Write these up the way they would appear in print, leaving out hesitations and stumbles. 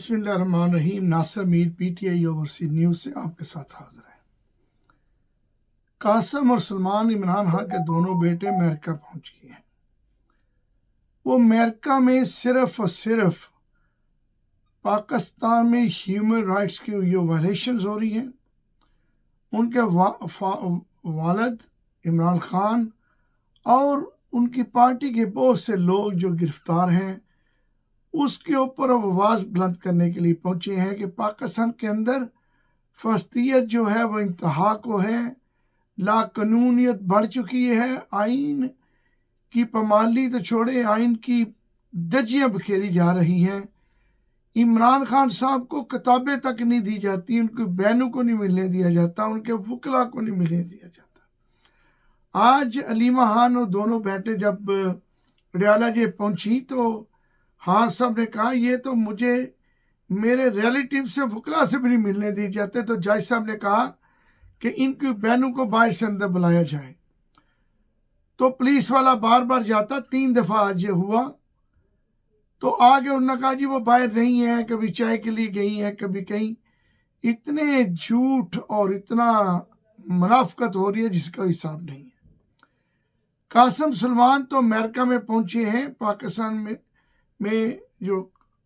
بسم اللہ الرحمن الرحیم۔ ناصر میر PTI اوورسیز نیوز سے آپ کے ساتھ حاضر ہے۔ قاسم اور سلمان عمران خان کے دونوں بیٹے امریکہ پہنچ گئے ہیں۔ وہ امریکہ میں صرف اور صرف پاکستان میں ہیومن رائٹس کی جو وائلیشنز ہو رہی ہیں، ان کے والد عمران خان اور ان کی پارٹی کے بہت سے لوگ جو گرفتار ہیں، اس کے اوپر آواز بلند کرنے کے لیے پہنچے ہیں کہ پاکستان کے اندر فسطیت جو ہے وہ انتہا کو ہے، لا قانونیت بڑھ چکی ہے، آئین کی پامالی تو چھوڑے، آئین کی دجیاں بکھیری جا رہی ہیں۔ عمران خان صاحب کو کتابیں تک نہیں دی جاتی، ان کے بہنوں کو نہیں ملنے دیا جاتا، ان کے وکلا کو نہیں ملنے دیا جاتا۔ آج علیمہ خان اور دونوں بیٹے جب ریالہ جے پہنچی تو ہاں صاحب نے کہا یہ تو مجھے میرے ریلیٹیو سے وکلا سے بھی نہیں ملنے دی جاتے، تو جج صاحب نے کہا کہ ان کی بہنوں کو باہر سے اندر بلایا جائے۔ تو پولیس والا بار بار جاتا، 3 دفعہ آج یہ ہوا، تو آگے انہوں نے کہا جی وہ باہر نہیں ہیں، کبھی چائے کے لیے گئی ہیں، کبھی کہیں۔ اتنے جھوٹ اور اتنا منافقت ہو رہی ہے جس کا حساب نہیں ہے۔ قاسم سلمان تو امریکہ میں پہنچے ہیں، پاکستان میں جو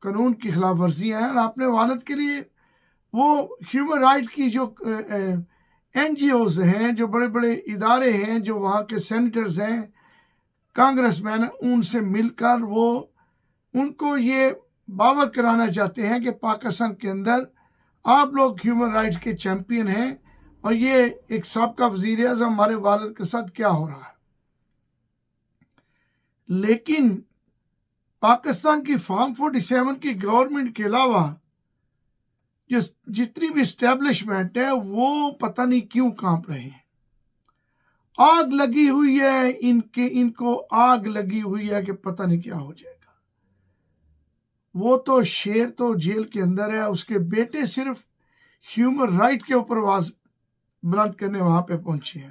قانون کی خلاف ورزیاں ہیں، اور اپنے والد کے لیے وہ ہیومن رائٹ کی جو NGOs ہیں، جو بڑے بڑے ادارے ہیں، جو وہاں کے سینیٹرز ہیں، کانگریس مین ہیں، ان سے مل کر وہ ان کو یہ باور کرانا چاہتے ہیں کہ پاکستان کے اندر آپ لوگ ہیومن رائٹ کے چیمپئن ہیں، اور یہ ایک سابقہ وزیر اعظم ہمارے والد کے ساتھ کیا ہو رہا ہے۔ لیکن پاکستان کی فارم 47 کی گورنمنٹ کے علاوہ جتنی بھی اسٹیبلشمنٹ ہے وہ پتہ نہیں کیوں کانپ رہے ہیں۔ آگ لگی ہوئی ہے ان کو آگ لگی ہوئی ہے کہ پتہ نہیں کیا ہو جائے گا۔ وہ تو شیر تو جیل کے اندر ہے، اس کے بیٹے صرف ہیومن رائٹ کے اوپر آواز بلند کرنے وہاں پہ پہنچے ہیں،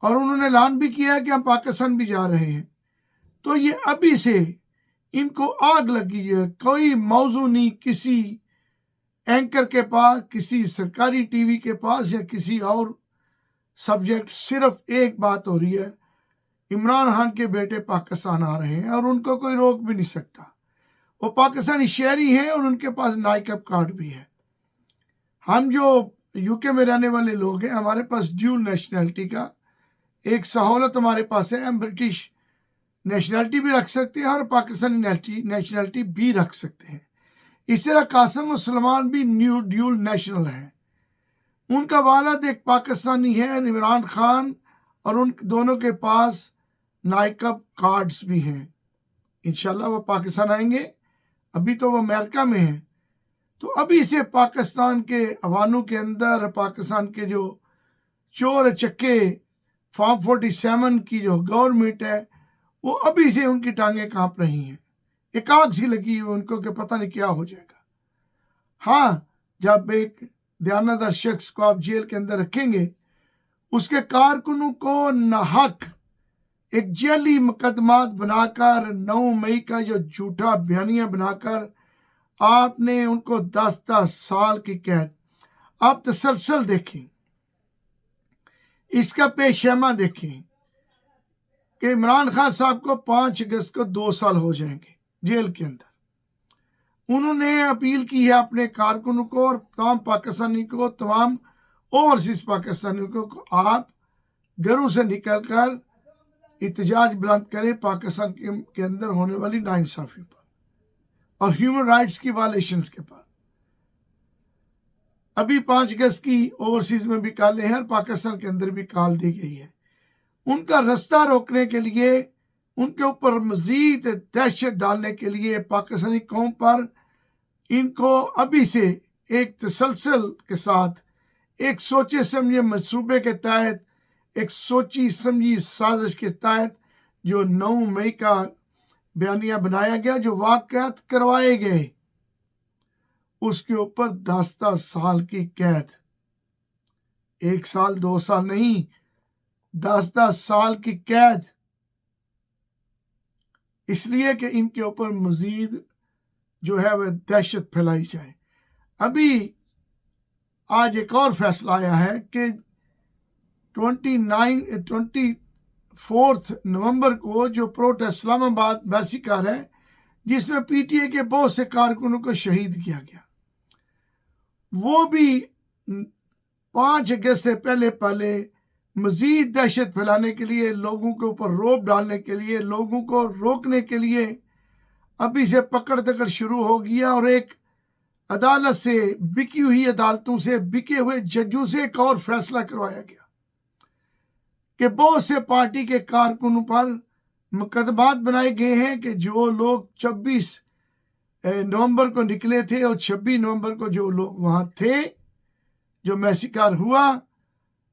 اور انہوں نے اعلان بھی کیا ہے کہ ہم پاکستان بھی جا رہے ہیں۔ تو یہ ابھی سے ان کو آگ لگی ہے، کوئی موضوع نہیں کسی اینکر کے پاس، کسی سرکاری ٹی وی کے پاس یا کسی اور سبجیکٹ، صرف ایک بات ہو رہی ہے، عمران خان کے بیٹے پاکستان آ رہے ہیں، اور ان کو کوئی روک بھی نہیں سکتا۔ وہ پاکستانی شہری ہیں اور ان کے پاس نائکب کارڈ بھی ہے۔ ہم جو UK میں رہنے والے لوگ ہیں، ہمارے پاس ڈیول نیشنلٹی کا ایک سہولت ہمارے پاس ہے، ہم برٹش نیشنلٹی بھی رکھ سکتے ہیں اور پاکستانی نیشنلٹی بھی رکھ سکتے ہیں۔ اس طرح قاسم و سلمان بھی ڈیول نیشنل ہیں۔ ان کا والد ایک پاکستانی ہے، عمران خان، اور ان دونوں کے پاس نائکب کارڈز بھی ہیں۔ انشاءاللہ وہ پاکستان آئیں گے، ابھی تو وہ امریکہ میں ہیں۔ تو ابھی سے پاکستان کے عوانوں کے اندر، پاکستان کے جو چور چکے فارم 47 کی جو گورنمنٹ ہے، وہ ابھی سے ان کی ٹانگیں کانپ رہی ہیں، ایک آگ سی لگی ہوئی ان کو کہ پتہ نہیں کیا ہو جائے گا۔ ہاں، جب ایک دیانتدار شخص کو آپ جیل کے اندر رکھیں گے، اس کے کارکنوں کو ناحق ایک جعلی مقدمات بنا کر 9 مئی کا جو جھوٹا بیانیہ بنا کر آپ نے ان کو 10 سال کی قید۔ آپ تسلسل دیکھیں، اس کا پیشیمہ دیکھیں کہ عمران خان صاحب کو 5 اگست کو 2 سال ہو جائیں گے جیل کے اندر۔ انہوں نے اپیل کی ہے اپنے کارکنوں کو اور تمام پاکستانی کو، تمام اوورسیز پاکستانیوں کو، آپ گھروں سے نکل کر احتجاج بلند کریں پاکستان کے اندر ہونے والی ناانصافی پر اور ہیومن رائٹس کی وائلیشنز کے پر۔ ابھی 5 اگست کی اوورسیز میں بھی کالیں ہیں اور پاکستان کے اندر بھی کال دی گئی ہے۔ ان کا رستہ روکنے کے لیے، ان کے اوپر مزید دہشت ڈالنے کے لیے، پاکستانی قوم پر ان کو ابھی سے ایک تسلسل کے ساتھ، ایک سوچے سمجھے منصوبے کے تحت، ایک سوچی سمجھی سازش کے تحت جو 9 مئی کا بیانیہ بنایا گیا، جو واقعات کروائے گئے، اس کے اوپر 10 سال کی قید، 1 سال 2 سال نہیں، 10 سال کی قید، اس لیے کہ ان کے اوپر مزید جو ہے وہ دہشت پھیلائی جائے۔ ابھی آج ایک اور فیصلہ آیا ہے کہ 24 نومبر کو جو پروٹیسٹ اسلام آباد بیسیکار ہے، جس میں پی ٹی اے کے بہت سے کارکنوں کو شہید کیا گیا، وہ بھی 5 اگست سے پہلے مزید دہشت پھیلانے کے لیے، لوگوں کے اوپر روب ڈالنے کے لیے، لوگوں کو روکنے کے لیے ابھی سے پکڑ دکڑ شروع ہو گیا، اور ایک عدالت سے، بکی ہوئی عدالتوں سے، بکے ہوئے ججوں سے ایک اور فیصلہ کروایا گیا کہ بہت سے پارٹی کے کارکنوں پر مقدمات بنائے گئے ہیں کہ جو لوگ 26 نومبر کو نکلے تھے اور 26 نومبر کو جو لوگ وہاں تھے، جو میسیکار ہوا،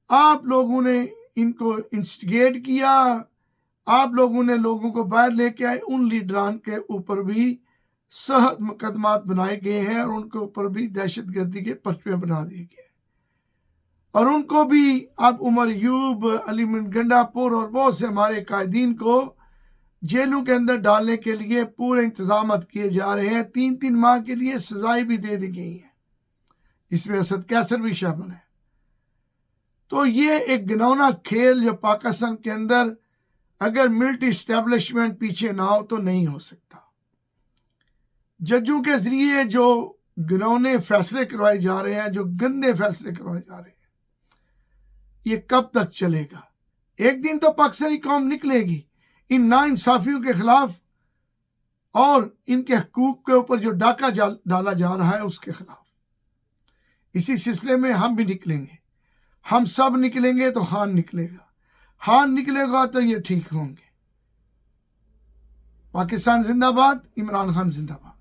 آپ لوگوں نے ان کو انسٹیگیٹ کیا، آپ لوگوں نے لوگوں کو باہر لے کے آئے، ان لیڈران کے اوپر بھی سخت مقدمات بنائے گئے ہیں، اور ان کے اوپر بھی دہشت گردی کے پرچے بنا دیے گئے، اور ان کو بھی اب عمر یوب، علی گنڈا پور اور بہت سے ہمارے قائدین کو جیلوں کے اندر ڈالنے کے لیے پورے انتظامات کیے جا رہے ہیں۔ 3 ماہ کے لیے سزائیں بھی دے دی گئی ہیں، جس میں اسد کیسر بھی شامل ہے۔ تو یہ ایک گھناؤنا کھیل جو پاکستان کے اندر اگر ملٹری اسٹیبلشمنٹ پیچھے نہ ہو تو نہیں ہو سکتا۔ ججوں کے ذریعے جو گھنونے فیصلے کروائے جا رہے ہیں، جو گندے فیصلے کروائے جا رہے ہیں، یہ کب تک چلے گا؟ ایک دن تو پاکستانی قوم نکلے گی ان ناانصافیوں کے خلاف، اور ان کے حقوق کے اوپر جو ڈاکہ ڈالا جا رہا ہے اس کے خلاف۔ اسی سلسلے میں ہم بھی نکلیں گے، ہم سب نکلیں گے تو خان نکلے گا، خان نکلے گا تو یہ ٹھیک ہوں گے۔ پاکستان زندہ باد، عمران خان زندہ باد۔